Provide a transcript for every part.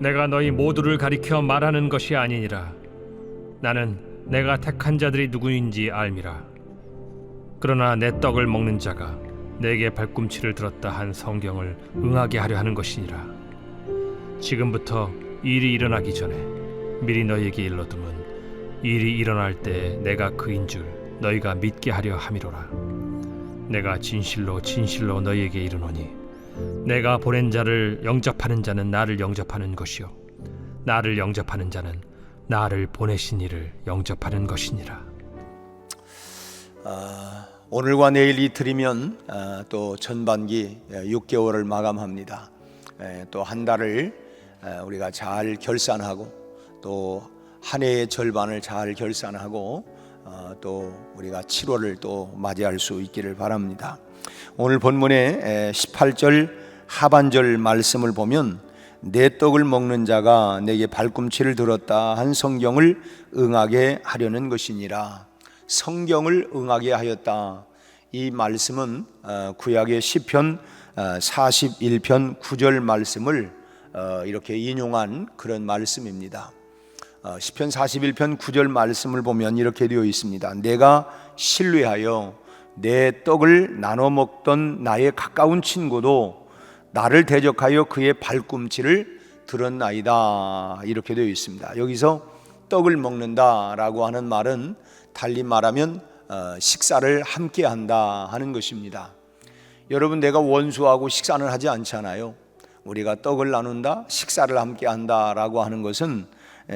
내가 너희 모두를 가리켜 말하는 것이 아니니라. 나는 내가 택한 자들이 누구인지 알미라. 그러나 내 떡을 먹는 자가 내게 발꿈치를 들었다 한 성경을 응하게 하려 하는 것이니라. 지금부터 일이 일어나기 전에 미리 너희에게 일러두면 일이 일어날 때 내가 그인 줄 너희가 믿게 하려 함이로라. 내가 진실로 진실로 너희에게 이르노니 내가 보낸 자를 영접하는 자는 나를 영접하는 것이요 나를 영접하는 자는 나를 보내신 이를 영접하는 것이니라. 오늘과 내일 이틀이면 또 전반기 6개월을 마감합니다. 또 한 달을 우리가 잘 결산하고 또 한 해의 절반을 잘 결산하고 또 우리가 7월을 또 맞이할 수 있기를 바랍니다. 오늘 본문의 18절 하반절 말씀을 보면 내 떡을 먹는 자가 내게 발꿈치를 들었다 한 성경을 응하게 하려는 것이니라. 성경을 응하게 하였다. 이 말씀은 구약의 시편 41편 9절 말씀을 이렇게 인용한 그런 말씀입니다. 시편 41편 9절 말씀을 보면 이렇게 되어 있습니다. 내가 신뢰하여 내 떡을 나눠 먹던 나의 가까운 친구도 나를 대적하여 그의 발꿈치를 들었나이다. 이렇게 되어 있습니다. 여기서 떡을 먹는다라고 하는 말은 달리 말하면 식사를 함께 한다 하는 것입니다. 여러분, 내가 원수하고 식사는 하지 않잖아요. 우리가 떡을 나눈다, 식사를 함께 한다라고 하는 것은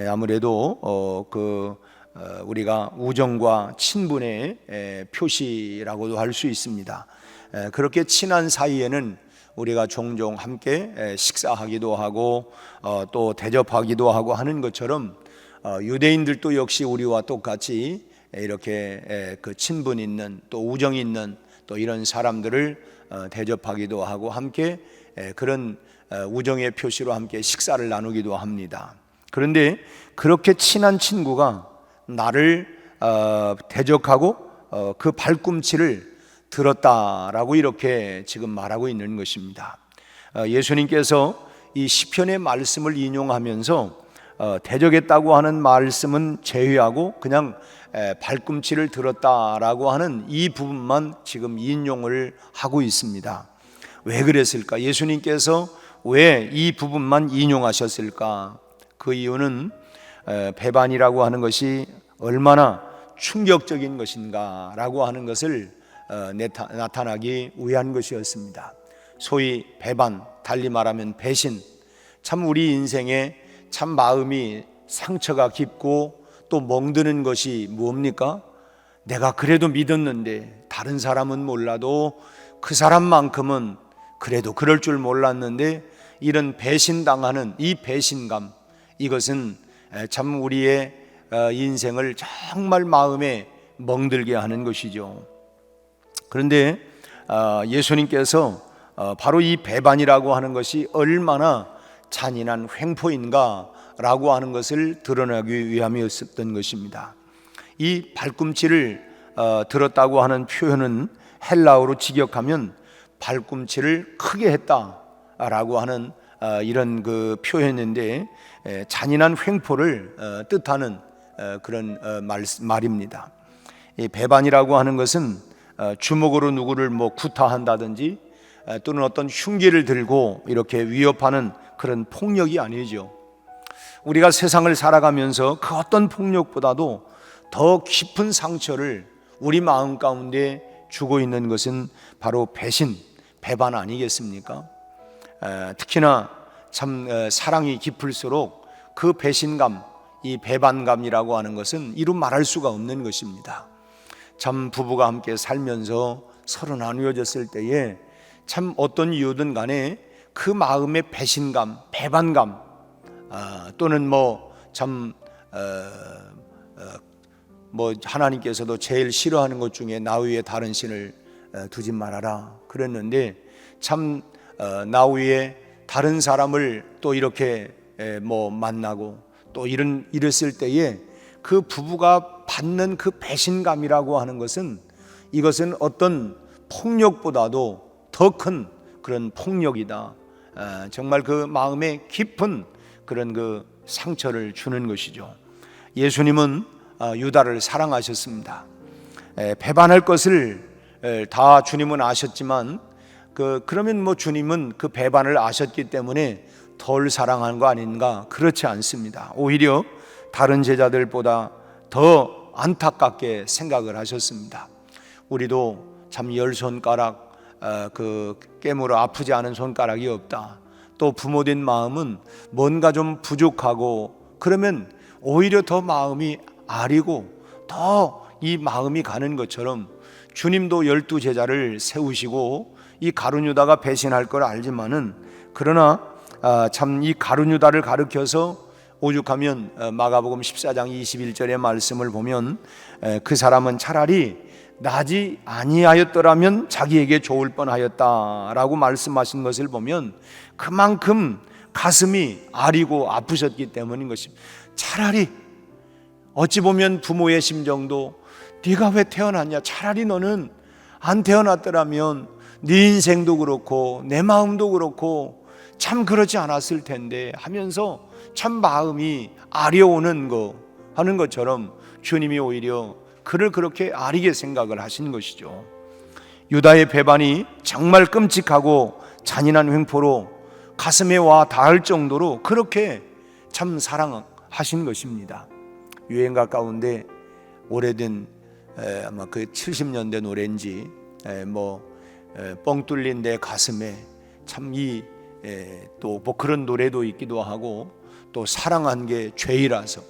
아무래도 우리가 우정과 친분의 표시라고도 할 수 있습니다. 그렇게 친한 사이에는 우리가 종종 함께 식사하기도 하고 또 대접하기도 하고 하는 것처럼 유대인들도 역시 우리와 똑같이 이렇게 그 친분 있는 또 우정 있는 또 이런 사람들을 대접하기도 하고 함께 그런 우정의 표시로 함께 식사를 나누기도 합니다. 그런데 그렇게 친한 친구가 나를 대적하고 그 발꿈치를 들었다라고 이렇게 지금 말하고 있는 것입니다. 예수님께서 이 시편의 말씀을 인용하면서 대적했다고 하는 말씀은 제외하고 그냥 발꿈치를 들었다라고 하는 이 부분만 지금 인용을 하고 있습니다. 왜 그랬을까? 예수님께서 왜 이 부분만 인용하셨을까? 그 이유는 배반이라고 하는 것이 얼마나 충격적인 것인가 라고 하는 것을 나타나기 위한 것이었습니다. 소위 배반, 달리 말하면 배신, 참 우리 인생에 참 마음이 상처가 깊고 또 멍드는 것이 뭡니까? 내가 그래도 믿었는데 다른 사람은 몰라도 그 사람만큼은 그래도 그럴 줄 몰랐는데 이런 배신당하는 이 배신감, 이것은 참 우리의 인생을 정말 마음에 멍들게 하는 것이죠. 그런데 예수님께서 바로 이 배반이라고 하는 것이 얼마나 잔인한 횡포인가 라고 하는 것을 드러나기 위함이었던 것입니다. 이 발꿈치를 들었다고 하는 표현은 헬라어로 직역하면 발꿈치를 크게 했다라고 하는 이런 그 표현인데 잔인한 횡포를 뜻하는 그런 말입니다. 이 배반이라고 하는 것은 주먹으로 누구를 구타한다든지 또는 어떤 흉기를 들고 이렇게 위협하는 그런 폭력이 아니죠. 우리가 세상을 살아가면서 그 어떤 폭력보다도 더 깊은 상처를 우리 마음 가운데 주고 있는 것은 바로 배신, 배반 아니겠습니까? 특히나 참 사랑이 깊을수록 그 배신감, 이 배반감이라고 하는 것은 이루 말할 수가 없는 것입니다. 참 부부가 함께 살면서 서로 나누어졌을 때에 참 어떤 이유든 간에 그 마음의 배신감, 배반감 또는 하나님께서도 제일 싫어하는 것 중에 나 위에 다른 신을 두지 말아라 그랬는데 참 나 위에 다른 사람을 또 이렇게 만나고 또 이랬을 때에 그 부부가 받는 그 배신감이라고 하는 것은 이것은 어떤 폭력보다도 더 큰 그런 폭력이다. 정말 그 마음에 깊은 그런 그 상처를 주는 것이죠. 예수님은 유다를 사랑하셨습니다. 배반할 것을 다 주님은 아셨지만 그러면 뭐 주님은 그 배반을 아셨기 때문에 덜 사랑한 거 아닌가? 그렇지 않습니다. 오히려 다른 제자들보다 더 안타깝게 생각을 하셨습니다. 우리도 참 10손가락 깨물어 아프지 않은 손가락이 없다. 또 부모된 마음은 뭔가 좀 부족하고 그러면 오히려 더 마음이 아리고 더 이 마음이 가는 것처럼 주님도 12제자를 세우시고 이 가룟 유다가 배신할 걸 알지만은 그러나 참 이 가룟 유다를 가르쳐서 오죽하면 마가복음 14장 21절의 말씀을 보면 그 사람은 차라리 나지 아니하였더라면 자기에게 좋을 뻔하였다라고 말씀하신 것을 보면 그만큼 가슴이 아리고 아프셨기 때문인 것입니다. 차라리 어찌 보면 부모의 심정도 네가 왜 태어났냐, 차라리 너는 안 태어났더라면 네 인생도 그렇고 내 마음도 그렇고 참 그렇지 않았을 텐데 하면서 참 마음이 아려오는 거 하는 것처럼 주님이 오히려 그를 그렇게 아리게 생각을 하신 것이죠. 유다의 배반이 정말 끔찍하고 잔인한 횡포로 가슴에 와 닿을 정도로 그렇게 참 사랑하신 것입니다. 유행가 가운데 오래된 아마 그 70년대 노래인지 뻥 뚫린 내 가슴에 참 또 뭐 그런 노래도 있기도 하고 또 사랑한 게 죄이라서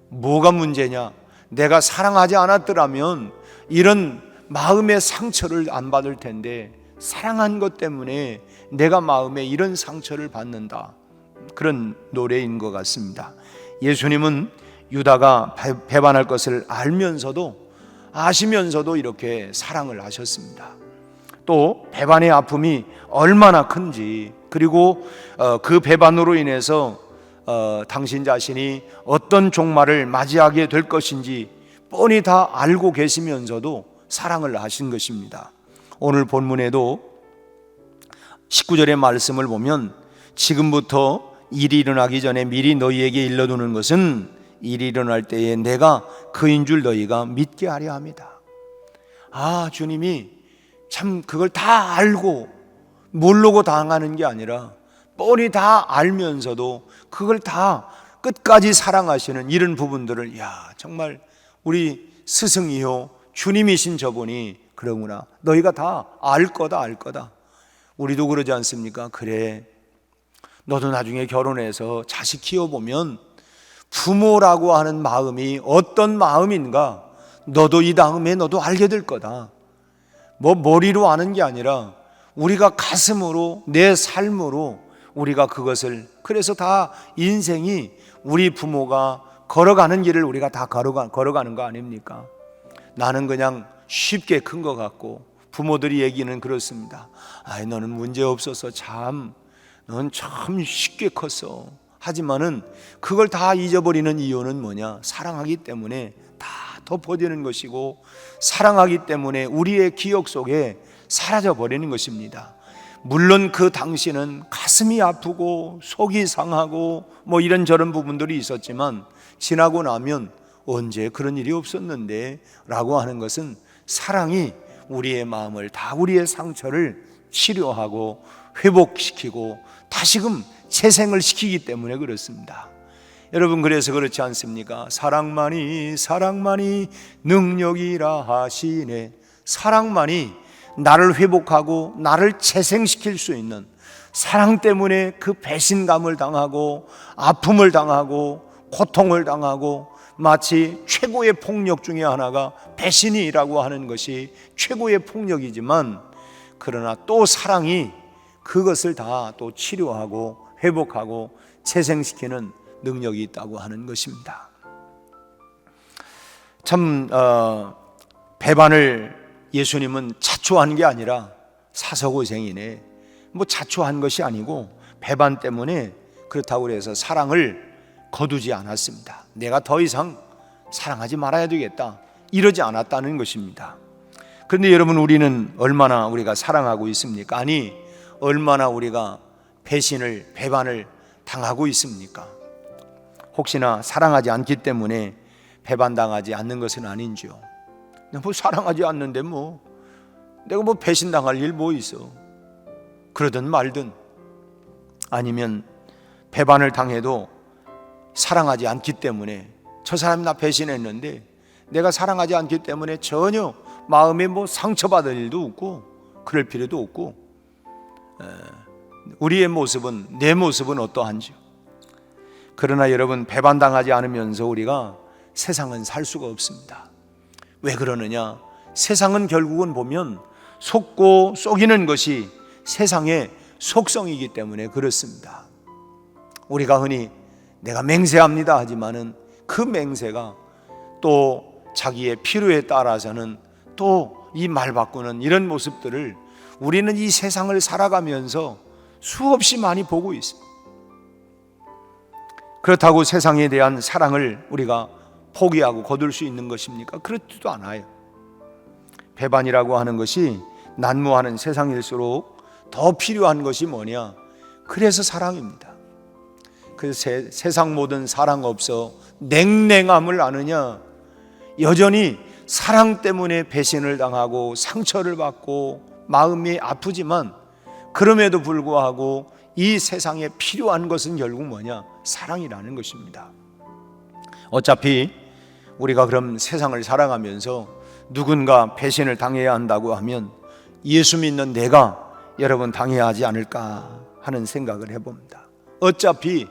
뭐가 문제냐, 내가 사랑하지 않았더라면 이런 마음의 상처를 안 받을 텐데 사랑한 것 때문에 내가 마음에 이런 상처를 받는다, 그런 노래인 것 같습니다. 예수님은 유다가 배반할 것을 아시면서도 이렇게 사랑을 하셨습니다. 또 배반의 아픔이 얼마나 큰지, 그리고 그 배반으로 인해서 당신 자신이 어떤 종말을 맞이하게 될 것인지 뻔히 다 알고 계시면서도 사랑을 하신 것입니다. 오늘 본문에도 19절의 말씀을 보면 지금부터 일이 일어나기 전에 미리 너희에게 일러두는 것은 일이 일어날 때에 내가 그인 줄 너희가 믿게 하려 합니다. 주님이 참 그걸 다 알고 모르고 당하는 게 아니라 뻔히 다 알면서도 그걸 다 끝까지 사랑하시는 이런 부분들을 정말 우리 스승이요 주님이신 저분이 그러구나, 너희가 다 알 거다. 우리도 그러지 않습니까? 그래, 너도 나중에 결혼해서 자식 키워보면 부모라고 하는 마음이 어떤 마음인가 너도 이 다음에 너도 알게 될 거다. 뭐 머리로 아는 게 아니라 우리가 가슴으로, 내 삶으로 우리가 그것을, 그래서 다 인생이 우리 부모가 걸어가는 길을 우리가 다 걸어가는 거 아닙니까? 나는 그냥 쉽게 큰 것 같고 부모들이 얘기는 그렇습니다. 너는 문제 없어서 넌 참 쉽게 컸어. 하지만은 그걸 다 잊어버리는 이유는 뭐냐? 사랑하기 때문에 다 덮어지는 것이고 사랑하기 때문에 우리의 기억 속에 사라져 버리는 것입니다. 물론 그 당시는 가슴이 아프고 속이 상하고 뭐 이런저런 부분들이 있었지만 지나고 나면 언제 그런 일이 없었는데 라고 하는 것은 사랑이 우리의 마음을 다, 우리의 상처를 치료하고 회복시키고 다시금 재생을 시키기 때문에 그렇습니다. 여러분, 그래서 그렇지 않습니까? 사랑만이 능력이라 하시네. 사랑만이 나를 회복하고 나를 재생시킬 수 있는, 사랑 때문에 그 배신감을 당하고 아픔을 당하고 고통을 당하고 마치 최고의 폭력 중에 하나가 배신이라고 하는 것이 최고의 폭력이지만, 그러나 또 사랑이 그것을 다 또 치료하고 회복하고 재생시키는 능력이 있다고 하는 것입니다. 참 배반을 예수님은 자초한 게 아니라 사서고생이네, 뭐 자초한 것이 아니고 배반 때문에 그렇다고 해서 사랑을 거두지 않았습니다. 내가 더 이상 사랑하지 말아야 되겠다, 이러지 않았다는 것입니다. 그런데 여러분, 우리는 얼마나 우리가 사랑하고 있습니까? 아니, 얼마나 우리가 배반을 당하고 있습니까? 혹시나 사랑하지 않기 때문에 배반당하지 않는 것은 아닌지요? 뭐 사랑하지 않는데 뭐 내가 뭐 배신당할 일 뭐 있어? 그러든 말든, 아니면 배반을 당해도 사랑하지 않기 때문에, 저 사람이 나 배신했는데 내가 사랑하지 않기 때문에 전혀 마음에 뭐 상처받을 일도 없고 그럴 필요도 없고, 우리의 모습은, 내 모습은 어떠한지요? 그러나 여러분, 배반당하지 않으면서 우리가 세상은 살 수가 없습니다. 왜 그러느냐? 세상은 결국은 보면 속고 속이는 것이 세상의 속성이기 때문에 그렇습니다. 우리가 흔히 내가 맹세합니다 하지만은 그 맹세가 또 자기의 필요에 따라서는 또 이 말 바꾸는 이런 모습들을 우리는 이 세상을 살아가면서 수없이 많이 보고 있습니다. 그렇다고 세상에 대한 사랑을 우리가 포기하고 거둘 수 있는 것입니까? 그렇지도 않아요. 배반이라고 하는 것이 난무하는 세상일수록 더 필요한 것이 뭐냐? 그래서 사랑입니다. 그래서 세상 모든 사랑 없어 냉랭함을 아느냐? 여전히 사랑 때문에 배신을 당하고 상처를 받고 마음이 아프지만, 그럼에도 불구하고 이 세상에 필요한 것은 결국 뭐냐? 사랑이라는 것입니다. 어차피 우리가 그럼 세상을 살아가면서 누군가 배신을 당해야 한다고 하면 예수 믿는 내가 여러분 당해야 하지 않을까 하는 생각을 해봅니다. 어차피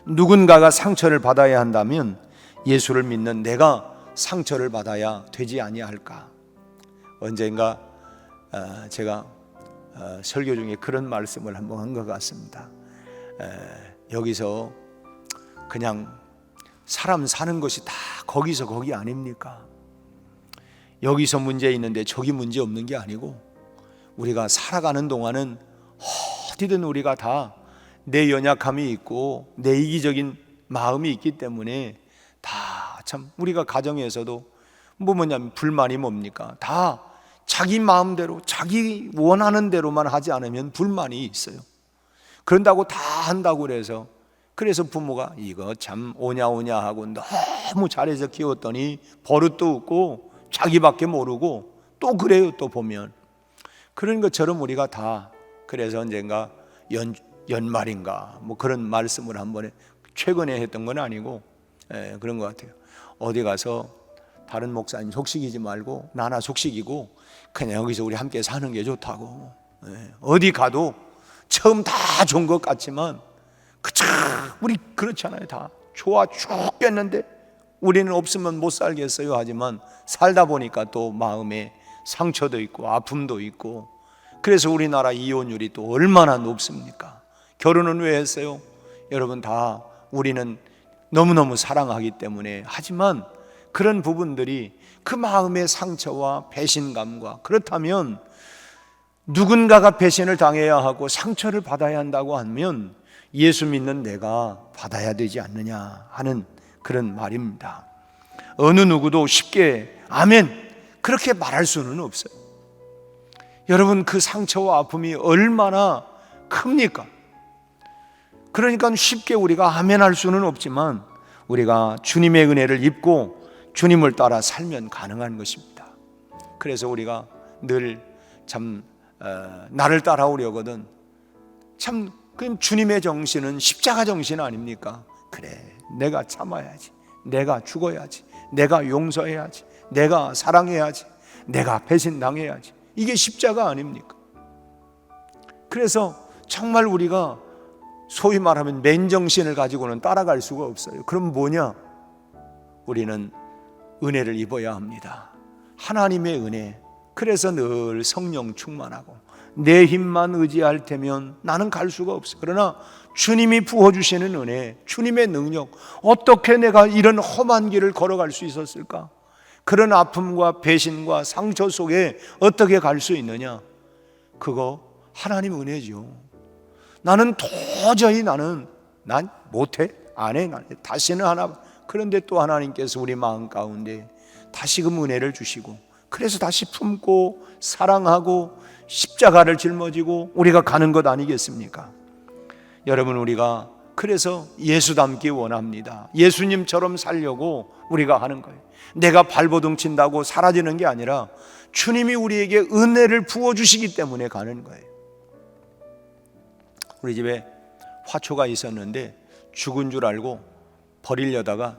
누군가가 상처를 받아야 한다면 예수를 믿는 내가 상처를 받아야 되지 아니할까. 언젠가 제가 설교 중에 그런 말씀을 한번 한 것 같습니다. 여기서 그냥 사람 사는 것이 다 거기서 거기 아닙니까? 여기서 문제 있는데 저기 문제 없는 게 아니고, 우리가 살아가는 동안은 어디든 우리가 다 내 연약함이 있고 내 이기적인 마음이 있기 때문에 다 참 우리가 가정에서도 뭐냐면 불만이 뭡니까? 다 자기 마음대로 자기 원하는 대로만 하지 않으면 불만이 있어요. 그런다고 다 한다고 그래서 부모가 이거 참 오냐 하고 너무 잘해서 키웠더니 버릇도 없고 자기밖에 모르고 또 그래요. 또 보면 그런 것처럼 우리가 다, 그래서 언젠가 연말인가 뭐 그런 말씀을 한번 최근에 했던 건 아니고 그런 것 같아요. 어디 가서 다른 목사님 속식이지 말고 나나 속식이고 그냥 여기서 우리 함께 사는 게 좋다고. 어디 가도 처음 다 좋은 것 같지만 그쵸, 우리 그렇잖아요. 다 좋아 죽겠는데 우리는 없으면 못 살겠어요 하지만 살다 보니까 또 마음에 상처도 있고 아픔도 있고, 그래서 우리나라 이혼율이 또 얼마나 높습니까? 결혼은 왜 했어요? 여러분, 다 우리는 너무너무 사랑하기 때문에 하지만 그런 부분들이 그 마음의 상처와 배신감과, 그렇다면 누군가가 배신을 당해야 하고 상처를 받아야 한다고 하면 예수 믿는 내가 받아야 되지 않느냐 하는 그런 말입니다. 어느 누구도 쉽게 아멘 그렇게 말할 수는 없어요. 여러분, 그 상처와 아픔이 얼마나 큽니까? 그러니까 쉽게 우리가 아멘 할 수는 없지만 우리가 주님의 은혜를 입고 주님을 따라 살면 가능한 것입니다. 그래서 우리가 늘 참 나를 따라오려거든 참 그 주님의 정신은 십자가 정신 아닙니까? 그래, 내가 참아야지, 내가 죽어야지, 내가 용서해야지, 내가 사랑해야지, 내가 배신당해야지, 이게 십자가 아닙니까? 그래서 정말 우리가 소위 말하면 맨정신을 가지고는 따라갈 수가 없어요. 그럼 뭐냐? 우리는 은혜를 입어야 합니다. 하나님의 은혜. 그래서 늘 성령 충만하고 내 힘만 의지할 테면 나는 갈 수가 없어. 그러나 주님이 부어주시는 은혜, 주님의 능력, 어떻게 내가 이런 험한 길을 걸어갈 수 있었을까? 그런 아픔과 배신과 상처 속에 어떻게 갈 수 있느냐? 그거 하나님 은혜죠. 나는 도저히 난 못해, 안 해, 다시는 하나. 그런데 또 하나님께서 우리 마음 가운데 다시금 은혜를 주시고, 그래서 다시 품고 사랑하고 십자가를 짊어지고 우리가 가는 것 아니겠습니까? 여러분, 우리가 그래서 예수 닮기 원합니다. 예수님처럼 살려고 우리가 하는 거예요. 내가 발버둥 친다고 사라지는 게 아니라 주님이 우리에게 은혜를 부어주시기 때문에 가는 거예요. 우리 집에 화초가 있었는데 죽은 줄 알고 버리려다가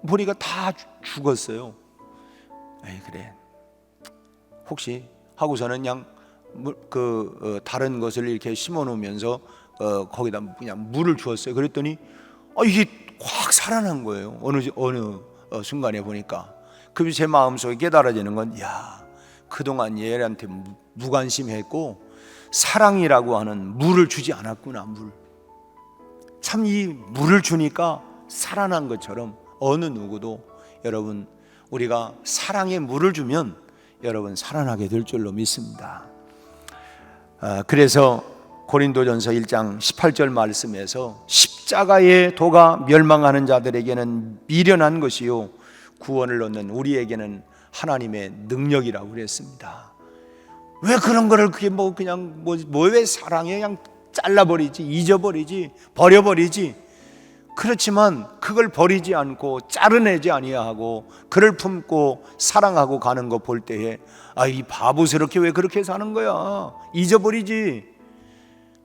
머리가 다 죽었어요. 그래 혹시 하고서는 그냥 다른 것을 이렇게 심어 놓으면서 거기다 그냥 물을 주었어요. 그랬더니 이게 확 살아난 거예요. 어느 순간에 보니까. 그래서 제 마음속에 깨달아지는 건 그동안 얘한테 무관심했고 사랑이라고 하는 물을 주지 않았구나. 참 이 물을 주니까 살아난 것처럼 어느 누구도 여러분 우리가 사랑의 물을 주면 여러분 살아나게 될 줄로 믿습니다. 그래서 고린도전서 1장 18절 말씀에서 십자가의 도가 멸망하는 자들에게는 미련한 것이요 구원을 얻는 우리에게는 하나님의 능력이라고 그랬습니다. 왜 그런 거를 그게 왜 사랑해 그냥 잘라버리지, 잊어버리지, 버려버리지. 그렇지만 그걸 버리지 않고 자르내지 아니하고 그를 품고 사랑하고 가는 거 볼 때에 이 바보스럽게 왜 그렇게 사는 거야, 잊어버리지.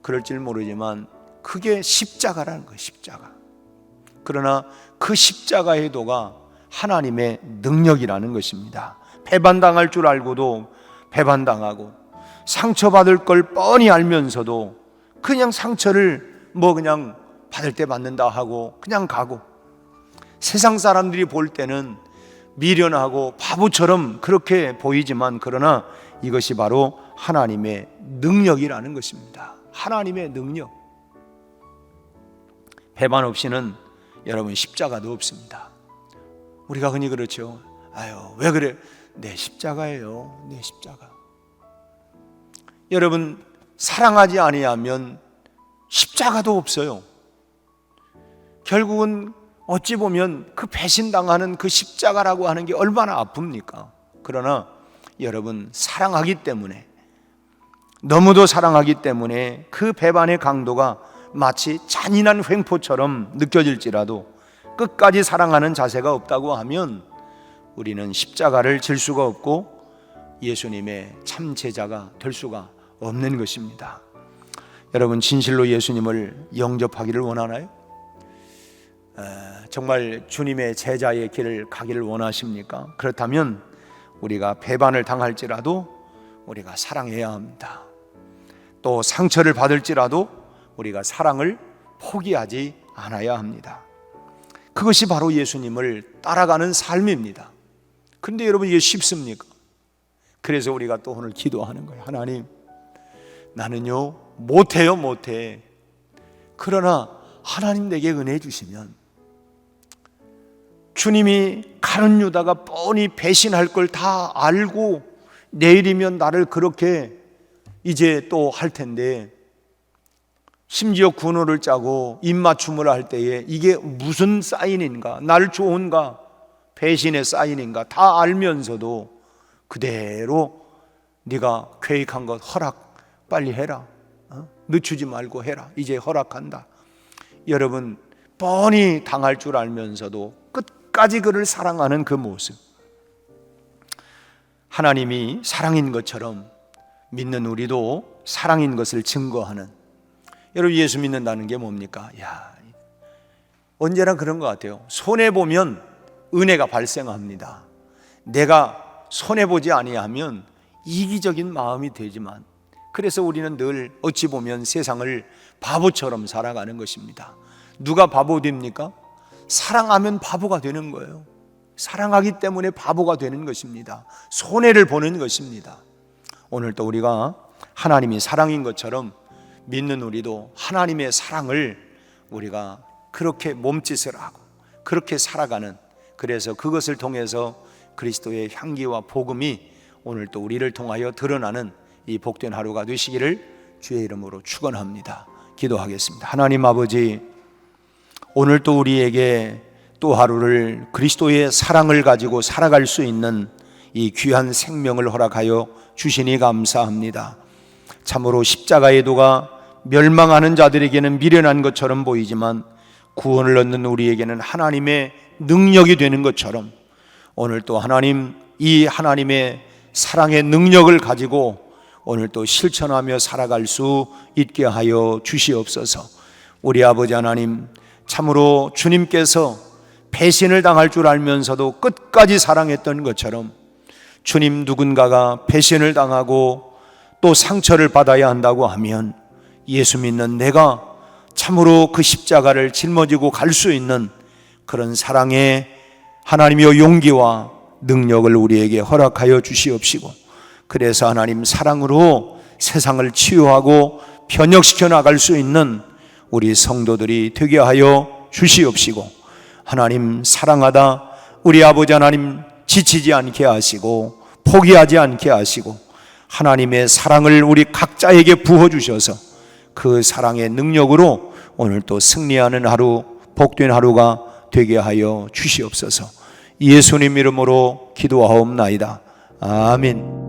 그럴 줄 모르지만 그게 십자가라는 거예요. 십자가. 그러나 그 십자가의 도가 하나님의 능력이라는 것입니다. 배반당할 줄 알고도 배반당하고 상처받을 걸 뻔히 알면서도 그냥 상처를 그냥 받을 때 받는다 하고 그냥 가고, 세상 사람들이 볼 때는 미련하고 바보처럼 그렇게 보이지만 그러나 이것이 바로 하나님의 능력이라는 것입니다. 하나님의 능력. 배반 없이는 여러분 십자가도 없습니다. 우리가 흔히 그렇죠. 왜 그래? 내 십자가예요. 내 십자가. 여러분 사랑하지 아니하면 십자가도 없어요. 결국은 어찌 보면 그 배신당하는 그 십자가라고 하는 게 얼마나 아픕니까? 그러나 여러분 사랑하기 때문에, 너무도 사랑하기 때문에 그 배반의 강도가 마치 잔인한 횡포처럼 느껴질지라도 끝까지 사랑하는 자세가 없다고 하면 우리는 십자가를 질 수가 없고 예수님의 참 제자가 될 수가 없는 것입니다. 여러분 진실로 예수님을 영접하기를 원하나요? 정말 주님의 제자의 길을 가기를 원하십니까? 그렇다면 우리가 배반을 당할지라도 우리가 사랑해야 합니다. 또 상처를 받을지라도 우리가 사랑을 포기하지 않아야 합니다. 그것이 바로 예수님을 따라가는 삶입니다. 그런데 여러분 이게 쉽습니까? 그래서 우리가 또 오늘 기도하는 거예요. 하나님, 나는요 못해. 그러나 하나님 내게 은혜 주시면, 주님이 가룟 유다가 뻔히 배신할 걸 다 알고 내일이면 나를 그렇게 이제 또 할 텐데, 심지어 군호를 짜고 입맞춤을 할 때에 이게 무슨 사인인가, 날 좋은가, 배신의 사인인가 다 알면서도 그대로 네가 계획한 것 허락 빨리 해라, 늦추지 말고 해라, 이제 허락한다. 여러분 뻔히 당할 줄 알면서도 끝까지 그를 사랑하는 그 모습, 하나님이 사랑인 것처럼 믿는 우리도 사랑인 것을 증거하는, 여러분 예수 믿는다는 게 뭡니까? 언제나 그런 것 같아요. 손해보면 은혜가 발생합니다. 내가 손해보지 아니하면 이기적인 마음이 되지만, 그래서 우리는 늘 어찌 보면 세상을 바보처럼 살아가는 것입니다. 누가 바보 됩니까? 사랑하면 바보가 되는 거예요. 사랑하기 때문에 바보가 되는 것입니다. 손해를 보는 것입니다. 오늘 또 우리가 하나님이 사랑인 것처럼 믿는 우리도 하나님의 사랑을 우리가 그렇게 몸짓을 하고 그렇게 살아가는, 그래서 그것을 통해서 그리스도의 향기와 복음이 오늘 또 우리를 통하여 드러나는 이 복된 하루가 되시기를 주의 이름으로 축원합니다. 기도하겠습니다. 하나님 아버지, 오늘 또 우리에게 또 하루를 그리스도의 사랑을 가지고 살아갈 수 있는 이 귀한 생명을 허락하여 주시니 감사합니다. 참으로 십자가의 도가 멸망하는 자들에게는 미련한 것처럼 보이지만 구원을 얻는 우리에게는 하나님의 능력이 되는 것처럼 오늘 또 하나님, 이 하나님의 사랑의 능력을 가지고 오늘 또 실천하며 살아갈 수 있게 하여 주시옵소서. 우리 아버지 하나님, 참으로 주님께서 배신을 당할 줄 알면서도 끝까지 사랑했던 것처럼 주님, 누군가가 배신을 당하고 또 상처를 받아야 한다고 하면 예수 믿는 내가 참으로 그 십자가를 짊어지고 갈 수 있는 그런 사랑의 하나님의 용기와 능력을 우리에게 허락하여 주시옵시고, 그래서 하나님 사랑으로 세상을 치유하고 변혁시켜 나갈 수 있는 우리 성도들이 되게 하여 주시옵시고, 하나님 사랑하다 우리 아버지 하나님 지치지 않게 하시고 포기하지 않게 하시고 하나님의 사랑을 우리 각자에게 부어주셔서 그 사랑의 능력으로 오늘 또 승리하는 하루, 복된 하루가 되게 하여 주시옵소서. 예수님 이름으로 기도하옵나이다. 아멘.